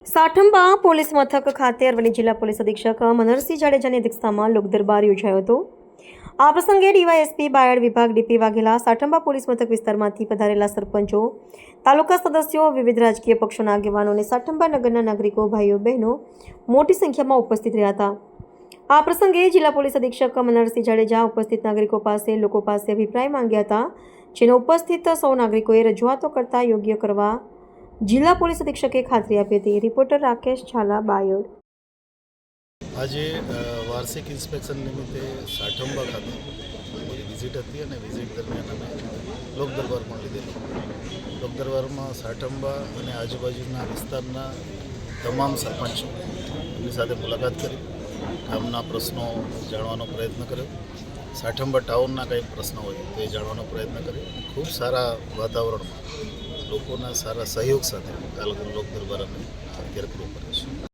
Sathamba police મથક ખાતે અરવલ્લી જિલ્લા પોલીસ અધિક્ષક મનહરસિંહ જાડેજાની અધ્યક્ષતામાં લોકદરબાર યોજાયો હતો। આ પ્રસંગે ડીવાયએસપી બાયડ વિભાગ ડીપી વાઘેલા, સાઠંબા પોલીસ મથક વિસ્તારમાંથી પધારેલા સરપંચો, તાલુકા સદસ્યો, વિવિધ રાજકીય પક્ષોના આગેવાનો અને સાઠંબા નગરના નાગરિકો, ભાઈઓ બહેનો મોટી સંખ્યામાં ઉપસ્થિત રહ્યા હતા। આ પ્રસંગે જિલ્લા પોલીસ અધિક્ષક મનહરસિંહ જાડેજા ઉપસ્થિત નાગરિકો લોકો પાસે અભિપ્રાય માંગ્યા હતા, જેનો ઉપસ્થિત સૌ નાગરિકોએ રજૂઆતો કરતા યોગ્ય કરવા જિલ્લા પોલીસ અધિક્ષકે ખાતરી આપી હતી। રિપોર્ટર રાકેશ ઝાલા, બાયડ। આજે વાર્ષિક ઇન્સ્પેક્શન નિમિત્તે સાઠંબા ખાતે મારી વિઝિટ હતી અને વિઝિટ દરમિયાન અમે લોકદરબાર પણ લીધેલો। લોકદરબારમાં સાઠંબા અને આજુબાજુના વિસ્તારના તમામ સરપંચો એમની સાથે મુલાકાત કરી, ગામના પ્રશ્નો જાણવાનો પ્રયત્ન કર્યો, સાઠંબા ટાઉનના કંઈ પ્રશ્નો હોય તે જાણવાનો પ્રયત્ન કર્યો। ખૂબ સારા વાતાવરણમાં લોકોના સારા સહયોગ સાથે આ લોકદરબાર અમે અત્યારે પૂરો કર્યો છે।